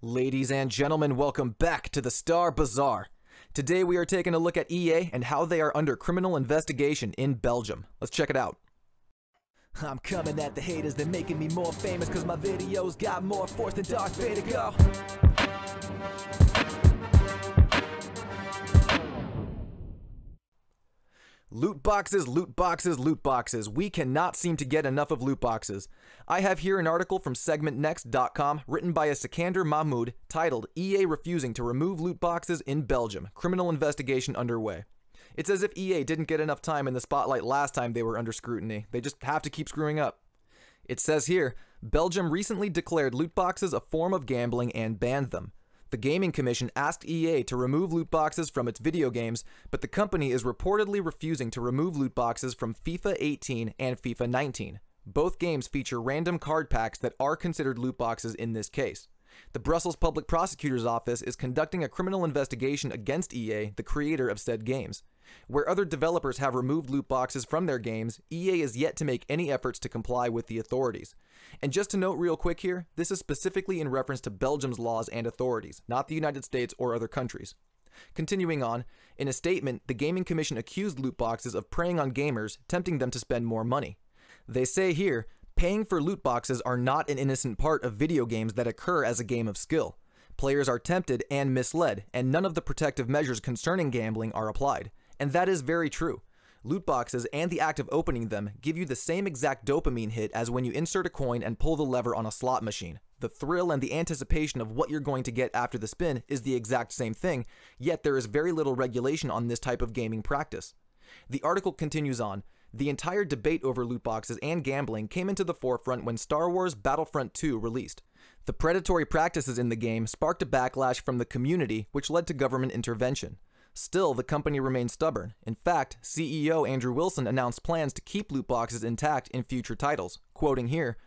Ladies and gentlemen, welcome back to the Star Bazaar. Today we are taking a look at EA and how they are under criminal investigation in Belgium. Let's check it out. I'm coming at the haters, they're making me more famous cause my videos got more force than Darth Vader, go! Loot boxes, loot boxes, loot boxes. We cannot seem to get enough of loot boxes. I have here an article from segmentnext.com written by a Sikander Mahmoud titled EA Refusing to Remove Loot Boxes in Belgium, Criminal Investigation Underway. It's as if EA didn't get enough time in the spotlight last time they were under scrutiny. They just have to keep screwing up. It says here, Belgium recently declared loot boxes a form of gambling and banned them. The Gaming Commission asked EA to remove loot boxes from its video games, but the company is reportedly refusing to remove loot boxes from FIFA 18 and FIFA 19. Both games feature random card packs that are considered loot boxes in this case. The Brussels Public Prosecutor's Office is conducting a criminal investigation against EA, the creator of said games. Where other developers have removed loot boxes from their games, EA is yet to make any efforts to comply with the authorities. And just to note real quick here, this is specifically in reference to Belgium's laws and authorities, not the United States or other countries. Continuing on, in a statement, the Gaming Commission accused loot boxes of preying on gamers, tempting them to spend more money. They say here, paying for loot boxes are not an innocent part of video games that occur as a game of skill. Players are tempted and misled, and none of the protective measures concerning gambling are applied. And that is very true. Loot boxes and the act of opening them give you the same exact dopamine hit as when you insert a coin and pull the lever on a slot machine. The thrill and the anticipation of what you're going to get after the spin is the exact same thing, yet there is very little regulation on this type of gaming practice. The article continues on. The entire debate over loot boxes and gambling came into the forefront when Star Wars Battlefront 2 released. The predatory practices in the game sparked a backlash from the community, which led to government intervention. Still, the company remains stubborn. In fact, CEO Andrew Wilson announced plans to keep loot boxes intact in future titles. Quoting here,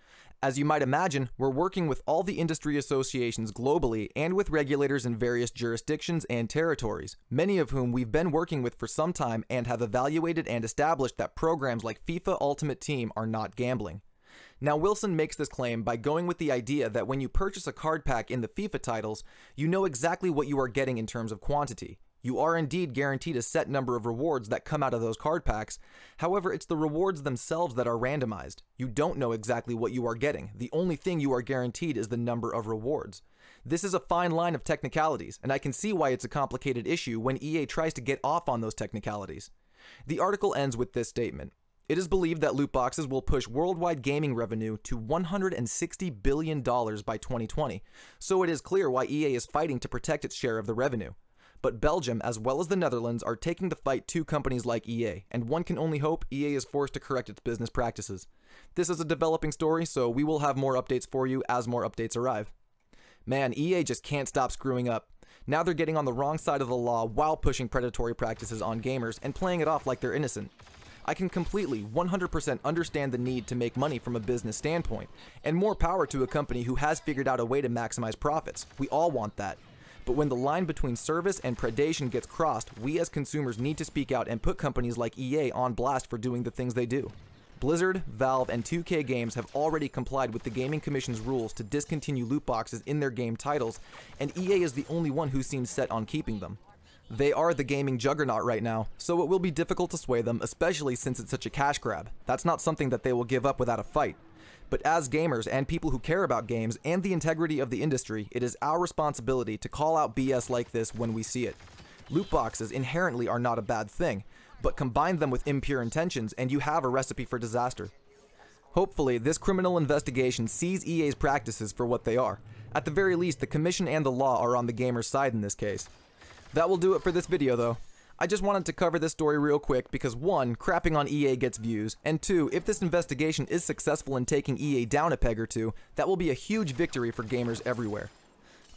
"As you might imagine, we're working with all the industry associations globally and with regulators in various jurisdictions and territories, many of whom we've been working with for some time and have evaluated and established that programs like FIFA Ultimate Team are not gambling." Now, Wilson makes this claim by going with the idea that when you purchase a card pack in the FIFA titles, you know exactly what you are getting in terms of quantity. You are indeed guaranteed a set number of rewards that come out of those card packs. However, it's the rewards themselves that are randomized. You don't know exactly what you are getting. The only thing you are guaranteed is the number of rewards. This is a fine line of technicalities, and I can see why it's a complicated issue when EA tries to get off on those technicalities. The article ends with this statement. It is believed that loot boxes will push worldwide gaming revenue to $160 billion by 2020, so it is clear why EA is fighting to protect its share of the revenue. But Belgium, as well as the Netherlands, are taking the fight to companies like EA, and one can only hope EA is forced to correct its business practices. This is a developing story, so we will have more updates for you as more updates arrive. Man, EA just can't stop screwing up. Now they're getting on the wrong side of the law while pushing predatory practices on gamers and playing it off like they're innocent. I can completely, 100% understand the need to make money from a business standpoint, and more power to a company who has figured out a way to maximize profits. We all want that. But when the line between service and predation gets crossed, we as consumers need to speak out and put companies like EA on blast for doing the things they do. Blizzard, Valve, and 2K Games have already complied with the Gaming Commission's rules to discontinue loot boxes in their game titles, and EA is the only one who seems set on keeping them. They are the gaming juggernaut right now, so it will be difficult to sway them, especially since it's such a cash grab. That's not something that they will give up without a fight. But as gamers and people who care about games and the integrity of the industry, it is our responsibility to call out BS like this when we see it. Loot boxes inherently are not a bad thing, but combine them with impure intentions and you have a recipe for disaster. Hopefully, this criminal investigation sees EA's practices for what they are. At the very least, the commission and the law are on the gamer's side in this case. That will do it for this video though. I just wanted to cover this story real quick because 1, crapping on EA gets views, and 2, if this investigation is successful in taking EA down a peg or two, that will be a huge victory for gamers everywhere.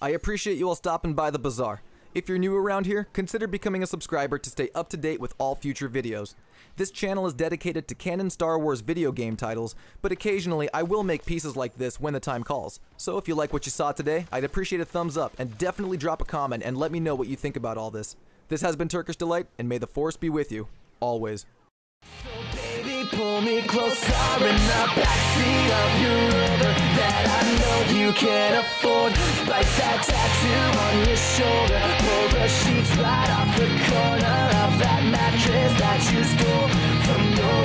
I appreciate you all stopping by the bazaar. If you're new around here, consider becoming a subscriber to stay up to date with all future videos. This channel is dedicated to Canon Star Wars video game titles, but occasionally I will make pieces like this when the time calls. So if you like what you saw today, I'd appreciate a thumbs up and definitely drop a comment and let me know what you think about all this. This has been Turkish Delight, and may the Force be with you, always. So baby, Pull me closer in the backseat of your Rover that I know you can't afford. Bite that tattoo on your shoulder. Pull the sheets right off the corner of that mattress that you stole from your